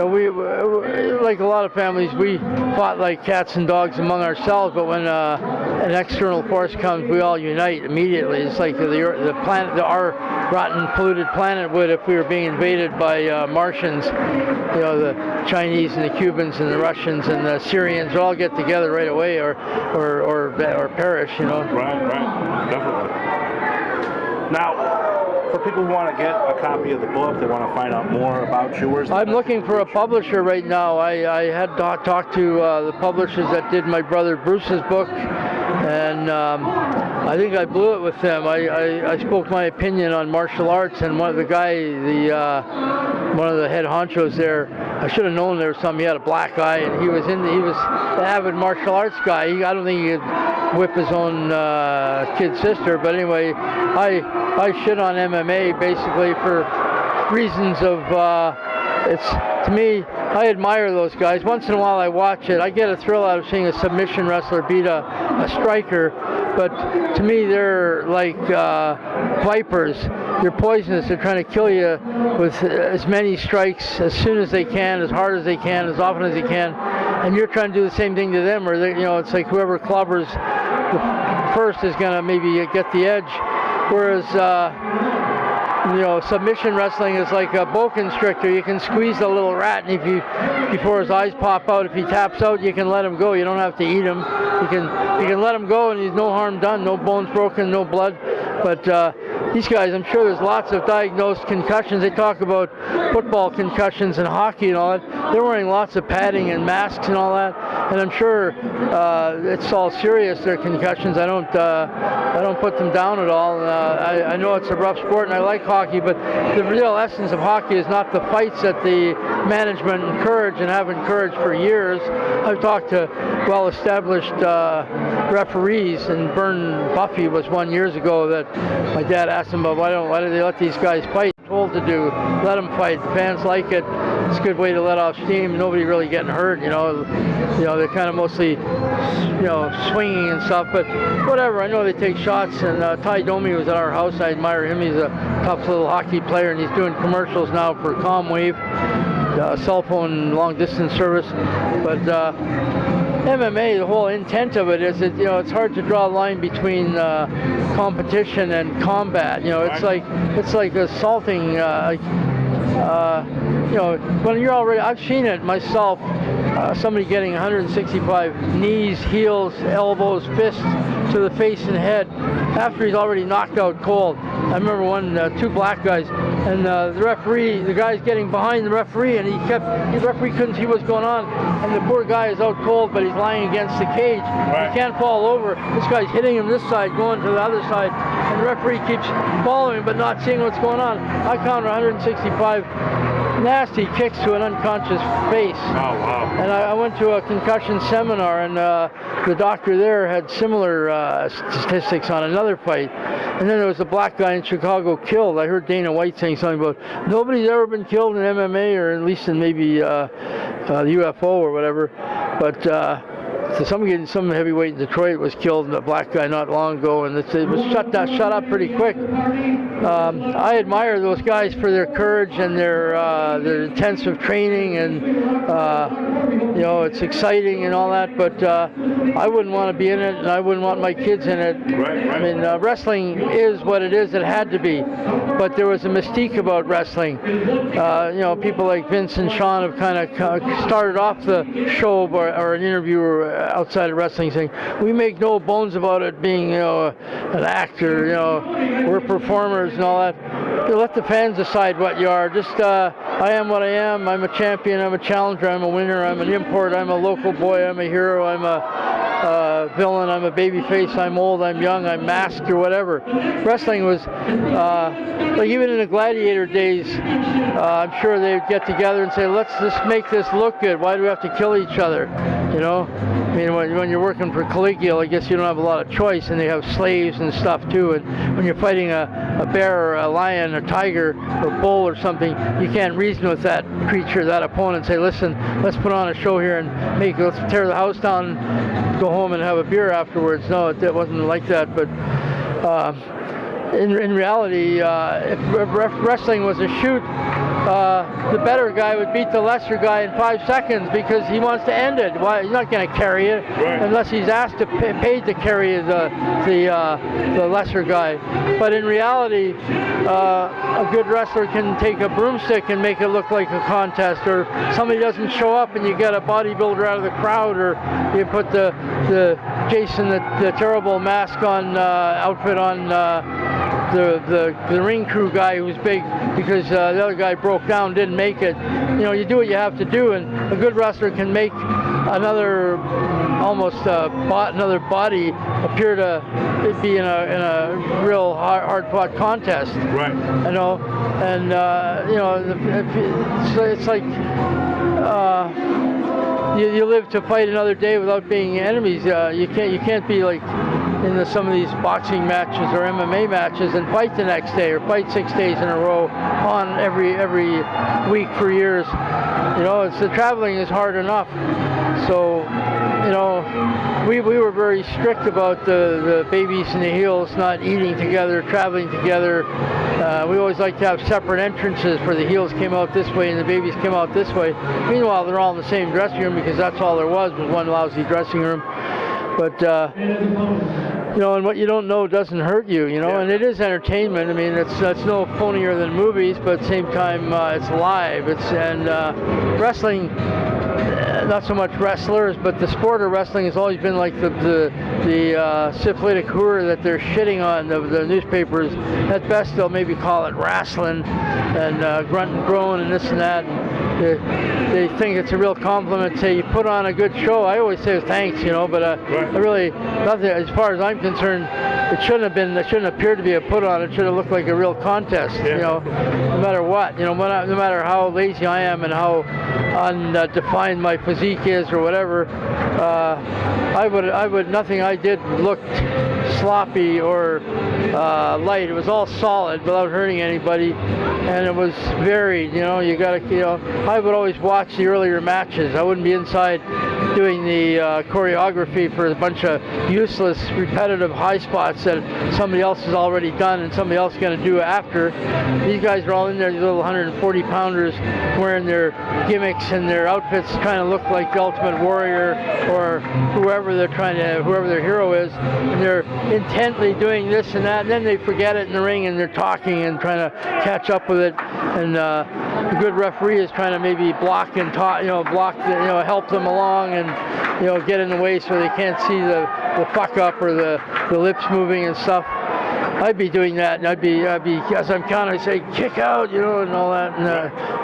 [SPEAKER 2] we like a lot of families, we fought like cats and dogs among ourselves. But when an external force comes, we all unite immediately. It's like the planet, our rotten, polluted planet would if we were being invaded by Martians. The Chinese and the Cubans and the Russians and the Syrians all get together right away, or perish.
[SPEAKER 1] Right, definitely. Now, for people who want to get a copy of the book, they want to find out more about you.
[SPEAKER 2] I'm looking for a publisher right now. I had talked to the publishers that did my brother Bruce's book, and I think I blew it with them. I spoke my opinion on martial arts, and one of the head honchos there, I should have known there was something. He had a black eye, and he was the avid martial arts guy. I don't think he could whip his own kid sister, but anyway, I shit on MMA basically for reasons of to me, I admire those guys. Once in a while I watch it. I get a thrill out of seeing a submission wrestler beat a striker, but to me they're like vipers. They're poisonous. They're trying to kill you with as many strikes as soon as they can, as hard as they can, as often as they can, and you're trying to do the same thing to them, or it's like whoever clobbers first is going to maybe get the edge. Whereas submission wrestling is like a boa constrictor. You can squeeze the little rat, and before his eyes pop out, if he taps out, you can let him go. You don't have to eat him. You can let him go, and he's no harm done, no bones broken, no blood. But these guys, I'm sure there's lots of diagnosed concussions. They talk about football concussions and hockey and all that. They're wearing lots of padding and masks and all that. And I'm sure it's all serious, their concussions. I don't put them down at all. I know it's a rough sport, and I like hockey, but the real essence of hockey is not the fights that the management encourage and have encouraged for years. I've talked to well-established referees, and Burn Buffy was one years ago that my dad asked him about why do they let these guys fight? Told to do, let them fight. The fans like it. it's a good way to let off steam. Nobody really getting hurt, you know. They're kind of mostly, you know, swinging and stuff, but whatever. I know they take shots, and Ty Domi was at our house. I admire him. He's a tough little hockey player, and he's doing commercials now for Comwave, cell phone long distance service. But MMA, the whole intent of it is that, you know, it's hard to draw a line between competition and combat. You know, it's like assaulting. You know, when you're already, I've seen it myself. Somebody getting 165 knees, heels, elbows, fists to the face and head after he's already knocked out cold. I remember two black guys, and the guy's getting behind the referee, and the referee couldn't see what's going on, and the poor guy is out cold, but he's lying against the cage. Right. He can't fall over. This guy's hitting him this side, going to the other side, and the referee keeps following but not seeing what's going on. I counted 165 nasty kicks to an unconscious face.
[SPEAKER 1] Oh, wow.
[SPEAKER 2] And I went to a concussion seminar, and the doctor there had similar statistics on another fight. And then there was a black guy in Chicago killed. I heard Dana White saying something about nobody's ever been killed in MMA, or at least in maybe the UFO or whatever. But so some heavyweight in Detroit was killed, and a black guy not long ago, and it was shut up pretty quick. I admire those guys for their courage and their intensive training, and you know, it's exciting and all that. But I wouldn't want to be in it, and I wouldn't want my kids in it.
[SPEAKER 1] Right.
[SPEAKER 2] I mean, wrestling is what it is. It had to be, but there was a mystique about wrestling. You know, people like Vince and Sean have kind of started off the show, or an interviewer outside of wrestling saying, we make no bones about it being, you know, an actor, you know, we're performers and all that. You let the fans decide what you are. Just I am what I am. I'm a champion, I'm a challenger, I'm a winner, I'm an import, I'm a local boy, I'm a hero, I'm a villain, I'm a baby face, I'm old, I'm young, I'm masked, or whatever. Wrestling was like, even in the gladiator days, I'm sure they'd get together and say, let's just make this look good. Why do we have to kill each other? You know, I mean, when you're working for Caligula, I guess you don't have a lot of choice, and they have slaves and stuff too. And when you're fighting a bear or a lion or tiger or bull or something, you can't reason with that creature, that opponent, and say, listen, let's put on a show here and let's tear the house down and go home and have a beer afterwards. No, it wasn't like that. But in reality, if wrestling was a shoot, the better guy would beat the lesser guy in 5 seconds because he wants to end it. Why? He's not going to carry it unless he's asked to paid to carry the lesser guy. But in reality, a good wrestler can take a broomstick and make it look like a contest, or somebody doesn't show up and you get a bodybuilder out of the crowd, or you put the Jason the terrible mask on outfit on the ring crew guy who's big because the other guy broke down, didn't make it. You know, you do what you have to do, and a good wrestler can make another another body appear to be in a real hard-fought contest. Right. You know, and you know, it's like you live to fight another day without being enemies. You can't be like in some of these boxing matches or MMA matches and fight the next day, or fight 6 days in a row on every week for years. You know, the traveling is hard enough. So, you know, we were very strict about the babies and the heels not eating together, traveling together. We always like to have separate entrances for the heels came out this way and the babies came out this way. Meanwhile, they're all in the same dressing room because that's all there was one lousy dressing room. But you know, and what you don't know doesn't hurt you, you know, and it is entertainment. I mean, it's no phonier than movies, but at the same time, it's live. And wrestling, not so much wrestlers, but the sport of wrestling has always been like the syphilitic hooer that they're shitting on the newspapers. At best, they'll maybe call it wrestling and grunt and groan and this and that. And they think it's a real compliment. Say you put on a good show. I always say thanks, you know, but I really, nothing, as far as I'm concerned, it shouldn't appear to be a put on. It should have looked like a real contest, you know, no matter what, you know, no matter how lazy I am and how undefined my physique is or whatever. I would nothing I did looked sloppy or light. It was all solid without hurting anybody, and it was varied. You know, I would always watch the earlier matches. I wouldn't be inside doing the choreography for a bunch of useless, repetitive high spots that somebody else has already done and somebody else is going to do after. These guys are all in there, these little 140-pounders, wearing their gimmicks and their outfits, trying to look like the Ultimate Warrior or whoever their hero is, and they're intently doing this and that, and then they forget it in the ring and they're talking and trying to catch up with it, and the good referee is trying to maybe block and help them along and get in the way so they can't see the fuck up or the lips moving and stuff. I'd be doing that, and I'd be as I'm counting, I'd say kick out, and all that. And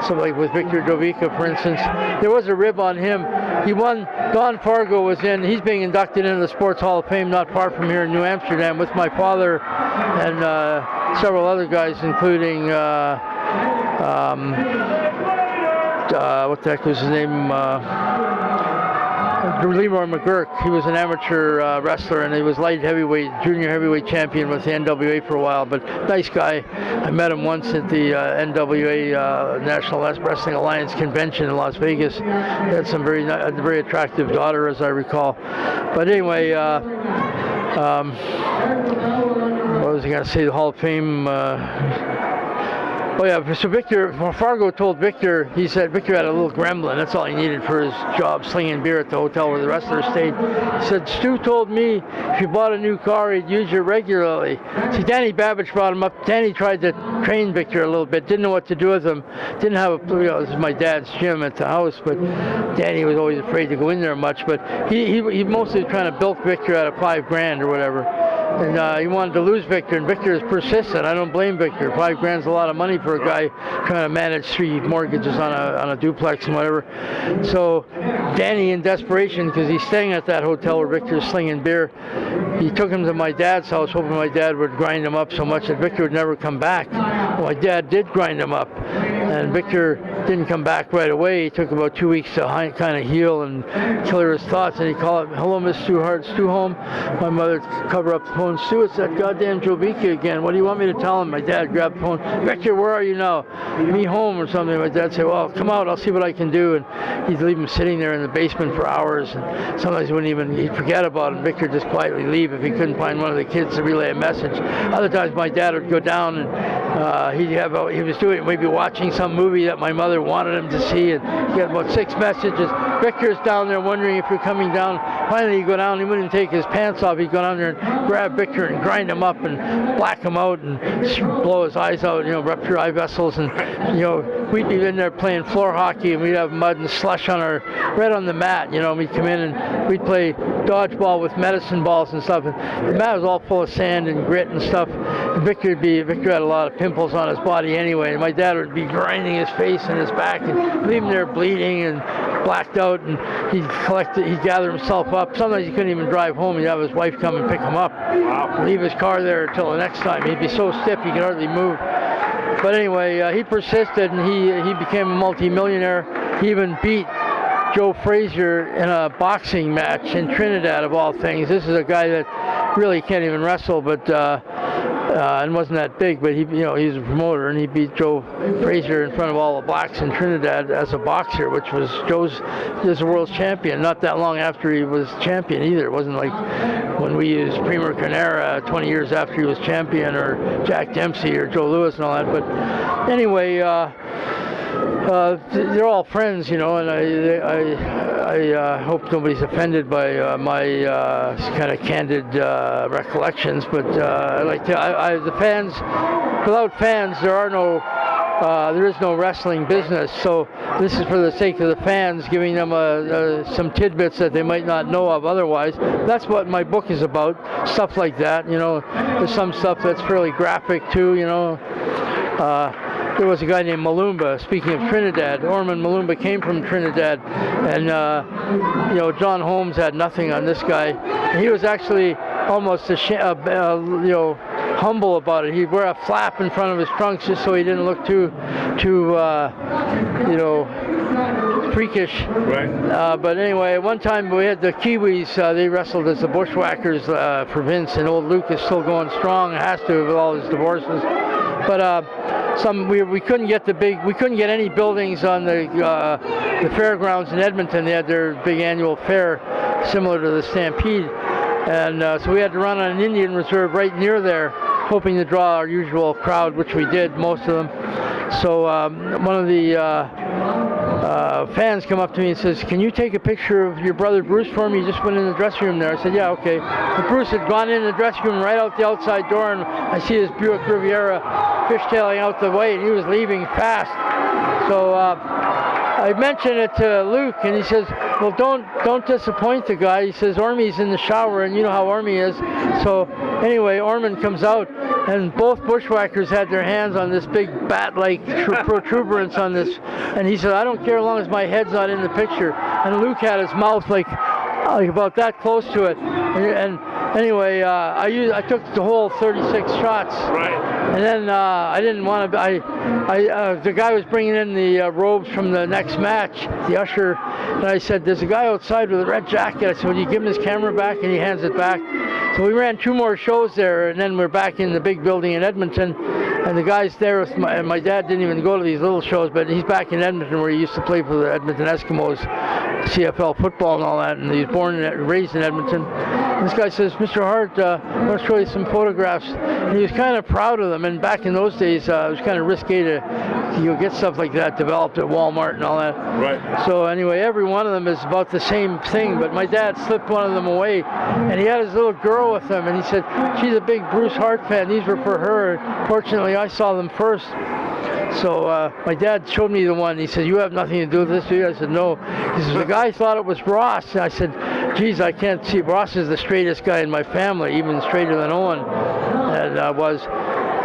[SPEAKER 2] so like with Victor Jovica, for instance, there was a rib on him. He won. Don Fargo was in. He's being inducted into the Sports Hall of Fame not far from here in New Amsterdam with my father and several other guys, including what the heck was his name? Leroy McGurk. He was an amateur wrestler, and he was light heavyweight, junior heavyweight champion with the NWA for a while, but nice guy. I met him once at the NWA National Wrestling Alliance convention in Las Vegas. He had some very attractive daughter, as I recall. But anyway, what was I going to say? The Hall of Fame. Oh yeah, so Fargo told Victor, he said Victor had a little gremlin, that's all he needed for his job, slinging beer at the hotel where the wrestlers stayed. He said, Stu told me if you bought a new car, he'd use you regularly. See, Danny Babbage brought him up. Danny tried to train Victor a little bit, didn't know what to do with him, didn't have this is my dad's gym at the house, but Danny was always afraid to go in there much, but he mostly was trying to bilk Victor out of $5,000 or whatever. And he wanted to lose Victor, and Victor is persistent. I don't blame Victor. $5,000's a lot of money for a guy trying to manage 3 mortgages on a duplex and whatever. So Danny, in desperation, because he's staying at that hotel where Victor's slinging beer, he took him to my dad's house, hoping my dad would grind him up so much that Victor would never come back. Well, my dad did grind him up, and Victor didn't come back right away. He took about 2 weeks to kind of heal and clear his thoughts, and he called, "Hello, Miss Stu Hart, Stu home?" My mother covered up the phone. "Stu, it's that goddamn Jovica again. What do you want me to tell him?" My dad grabbed the phone. "Victor, where are you now?" "Me home," or something. My dad said, "Well, come out. I'll see what I can do." And he'd leave him sitting there in the basement for hours. And sometimes he'd forget about him. Victor just quietly leave if he couldn't find one of the kids to relay a message. Other times my dad would go down and he was doing maybe watching some movie that my mother wanted him to see, and he got about 6 messages. "Victor's down there wondering if you're coming down." Finally he'd go down, he wouldn't take his pants off. He'd go down there and grab Victor and grind him up and black him out and blow his eyes out, rupture eye vessels. And we'd be in there playing floor hockey, and we'd have mud and slush right on the mat. We'd come in and we'd play dodgeball with medicine balls and stuff, and the mat was all full of sand and grit and stuff. And Victor had a lot of pimples on his body anyway, and my dad would be grinding his face and his back and leave him there bleeding and blacked out, and he'd gather himself up. Sometimes he couldn't even drive home. He'd have his wife come and pick him up. Wow. Leave his car there until the next time. He'd be so stiff he could hardly move. But anyway, he persisted, and he became a multi-millionaire. He even beat Joe Frazier in a boxing match in Trinidad, of all things. This is a guy that really can't even wrestle, but and wasn't that big, but he's a promoter, and he beat Joe Frazier in front of all the blacks in Trinidad as a boxer, which was Joe's the world's champion. Not that long after he was champion either. It wasn't like when we used Premier Carnera 20 years after he was champion, or Jack Dempsey or Joe Louis and all that. But anyway, they're all friends, and I hope nobody's offended by my kind of candid recollections. But the fans. Without fans, there is no wrestling business. So this is for the sake of the fans, giving them some tidbits that they might not know of otherwise. That's what my book is about. Stuff like that. There's some stuff that's fairly graphic too. There was a guy named Malumba, speaking of Trinidad. Ormond Malumba came from Trinidad, and John Holmes had nothing on this guy. And he was actually almost humble about it. He'd wear a flap in front of his trunks just so he didn't look too freakish.
[SPEAKER 1] Right.
[SPEAKER 2] But anyway, one time we had the Kiwis. They wrestled as the Bushwackers for Vince, and old Luke is still going strong. It has to with all his divorces. But we couldn't get we couldn't get any buildings on the fairgrounds in Edmonton. They had their big annual fair, similar to the Stampede, and so we had to run on an Indian reserve right near there, hoping to draw our usual crowd, which we did, most of them. So one of the fans come up to me and says, "Can you take a picture of your brother Bruce for me? He just went in the dressing room there." I said, "Yeah, okay." But Bruce had gone in the dressing room right out the outside door, and I see his Buick Riviera fishtailing out the way, and he was leaving fast. So I mentioned it to Luke, and he says, "Well, don't disappoint the guy." He says, "Ormy's in the shower, and you know how Ormy is." So anyway, Orman comes out, and both Bushwhackers had their hands on this big bat-like protuberance on this, and he said, "I don't care as long as my head's not in the picture." And Luke had his mouth like about that close to it, and anyway, I took the whole 36 shots.
[SPEAKER 1] Right.
[SPEAKER 2] And then I didn't want to. The guy was bringing in the robes from the next match, the usher, and I said, "There's a guy outside with a red jacket." I said, "Will you give him his camera back?" And he hands it back. So we ran 2 more shows there, and then we're back in the big building in Edmonton. And the guy's there with my dad didn't even go to these little shows, but he's back in Edmonton where he used to play for the Edmonton Eskimos, CFL football and all that. And he was born and raised in Edmonton. And this guy says, "Mr. Hart, I want to show you some photographs." And he was kind of proud of them. And back in those days, it was kind of risky to get stuff like that developed at Walmart and all that.
[SPEAKER 1] Right.
[SPEAKER 2] So anyway, every one of them is about the same thing. But my dad slipped one of them away, and he had his little girl with him. And he said, "She's a big Bruce Hart fan. These were for her. Fortunately, I saw them first." So my dad showed me the one. He said, "You have nothing to do with this, do you?" I said, "No." He says, "The guy thought it was Ross." And I said, "Geez, I can't see. Ross is the straightest guy in my family, even straighter than Owen was."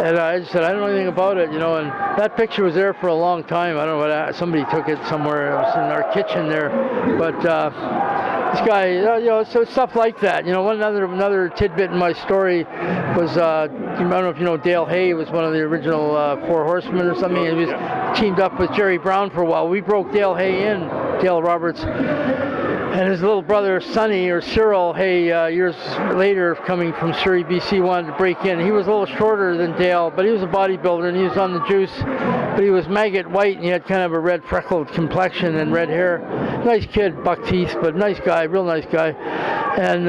[SPEAKER 2] And I just said, "I don't know anything about it, you know." And that picture was there for a long time. I don't know what somebody took it somewhere. It was in our kitchen there. But this guy, you know, so stuff like that. You know, another tidbit in my story was, I don't know if you know Dale Hay was one of the original Four Horsemen or something. He was teamed up with Jerry Brown for a while. We broke Dale Hay in, Dale Roberts. And his little brother, Sonny, or Cyril Hay, years later, coming from Surrey, BC, wanted to break in. He was a little shorter than Dale, but he was a bodybuilder, and he was on the juice. But he was maggot white, and he had kind of a red freckled complexion and red hair. Nice kid, buck teeth, but nice guy, real nice guy. And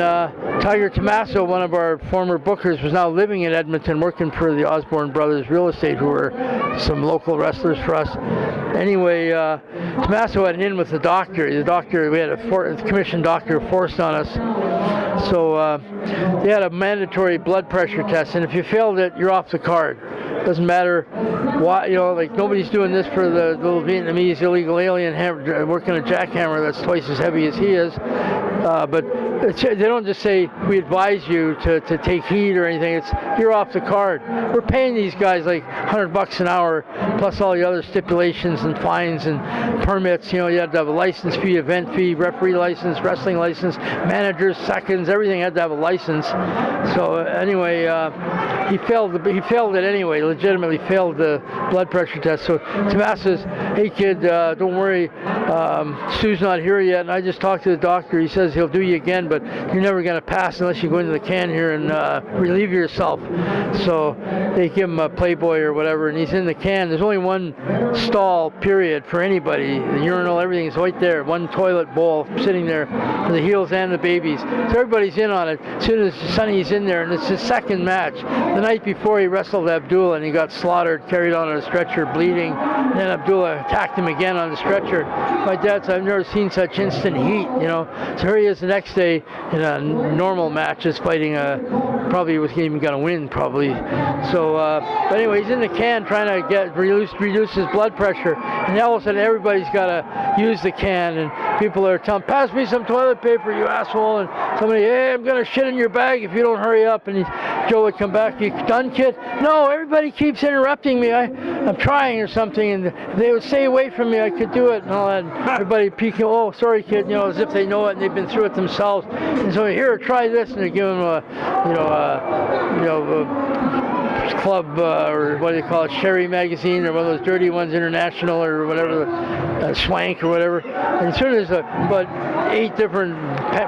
[SPEAKER 2] Tiger Tommaso, one of our former bookers, was now living in Edmonton, working for the Osborne Brothers Real Estate, who were some local wrestlers for us. Anyway, Tommaso had an in with the doctor. The doctor, we had a commissioned doctor forced on us. So they had a mandatory blood pressure test, and if you failed it, you're off the card. Doesn't matter why, you know, like nobody's doing this for the little Vietnamese illegal alien working a jackhammer that's twice as heavy as he is. But they don't just say, "We advise you to take heed" or anything. It's, you're off the card. We're paying these guys like $100 an hour, plus all the other stipulations and fines and permits. You know, you had to have a license fee, event fee, referee license, wrestling license, managers, seconds, everything had to have a license. So anyway, he failed it anyway. Legitimately failed the blood pressure test. So Tomas says, "Hey kid, don't worry, Stu's not here yet." And I just talked to the doctor. He says he'll do you again, but you're never going to pass unless you go into the can here and relieve yourself. So they give him a Playboy or whatever, and he's in the can. There's only one stall, period, for anybody. The urinal, everything's right there. One toilet bowl sitting there for the heels and the babies. So everybody's in on it. As soon as Sonny's in there, and it's his second match. The night before he wrestled Abdullah, and he got slaughtered, carried on a stretcher, bleeding. And then Abdullah attacked him again on the stretcher. My dad said, "I've never seen such instant heat, you know." So here he is the next day in a normal match, just fighting probably was even going to win, probably. So, but anyway, he's in the can trying to reduce his blood pressure. And all of a sudden, everybody's got to use the can, and people are telling, "Pass me some toilet paper, you asshole!" And somebody, "Hey, I'm going to shit in your bag if you don't hurry up." And Joe would come back, "You done, kid?" "No, everybody keeps interrupting me. I'm trying," or something, and they would stay away from me. I could do it, and all that. And everybody peeking, "Oh, sorry, kid," you know, as if they know it and they've been through it themselves. And so, "Here, try this," and they give them a club or what do you call it, Sherry magazine, or one of those dirty ones, International or whatever. Swank or whatever. And soon there's about 8 different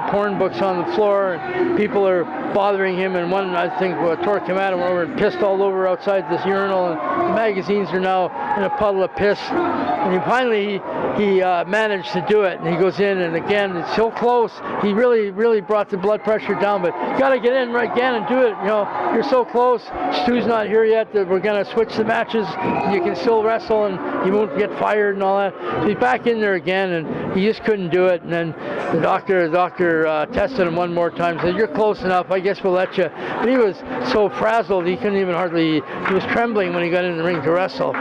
[SPEAKER 2] porn books on the floor, and people are bothering him. And one, I think, Torque came at him over and pissed all over outside this urinal. And the magazines are now in a puddle of piss. And he managed to do it. And he goes in, and again, it's so close. He really brought the blood pressure down. But you got to get in right again and do it. You know, you're so close. Stu's not here yet. That we're going to switch the matches. You can still wrestle, and you won't get fired and all that. So he's back in there again, and he just couldn't do it. And then the doctor tested him one more time. Said, "You're close enough. I guess we'll let you." But he was so frazzled he couldn't even hardly. He was trembling when he got in the ring to wrestle.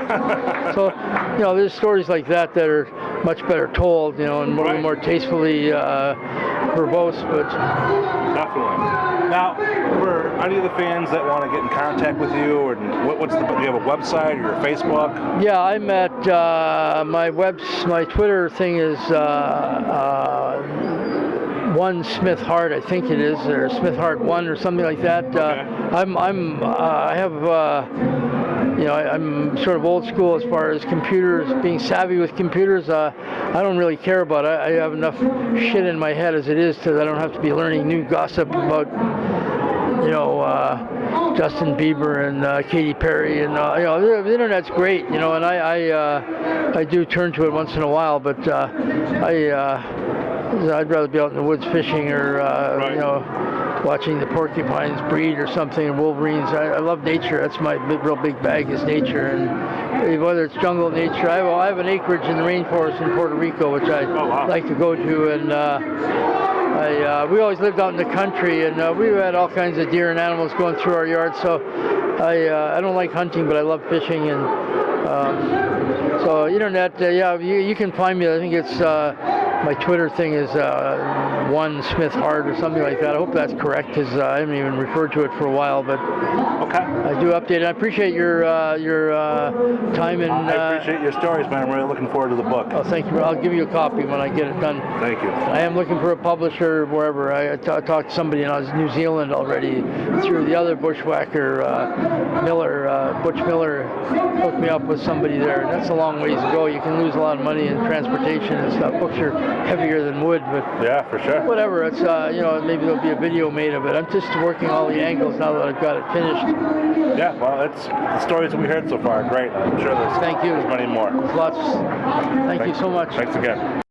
[SPEAKER 2] So, you know, there's stories like that that are much better told, you know, and more tastefully verbose. But
[SPEAKER 1] definitely. Now, for any of the fans that want to get in contact with you, or do you have a website or your Facebook?
[SPEAKER 2] Yeah, I'm at my Twitter thing is one Smith Hart, I think it is, or Smith Hart 1 or something like that.
[SPEAKER 1] Okay.
[SPEAKER 2] I'm sort of old school as far as computers, being savvy with computers. I don't really care about it. I have enough shit in my head as it is that I don't have to be learning new gossip about, you know, Justin Bieber and Katy Perry, and you know, the internet's great, you know, and I do turn to it once in a while, but I'd rather be out in the woods fishing or you know, watching the porcupines breed or something, and wolverines. I love nature. That's my real big bag is nature, and whether it's jungle nature. I have an acreage in the rainforest in Puerto Rico, which I like to go to, and we always lived out in the country, and we had all kinds of deer and animals going through our yard. So I don't like hunting, but I love fishing, and so internet. Yeah, you can find me. I think it's my Twitter thing is one Smith Hart or something like that. I hope that's correct, because I haven't even referred to it for a while. But
[SPEAKER 1] okay,
[SPEAKER 2] I do update it. I appreciate your time, and
[SPEAKER 1] I appreciate your stories, man. I'm really looking forward to the book.
[SPEAKER 2] Oh, thank you. I'll give you a copy when I get it done.
[SPEAKER 1] Thank you.
[SPEAKER 2] I am looking for a publisher wherever. I talked to somebody in New Zealand already through the other Bushwhacker, Butch Miller hooked me up with somebody there. And that's a long ways to go. You can lose a lot of money in transportation and stuff. Books are heavier than wood, but
[SPEAKER 1] yeah, for sure.
[SPEAKER 2] Whatever. It's you know, maybe there'll be a video made of it. I'm just working all the angles now that I've got it finished.
[SPEAKER 1] Yeah, well, it's the stories that we heard so far are great. I'm sure there's many more.
[SPEAKER 2] There's lots. Thank you so much.
[SPEAKER 1] Thanks again.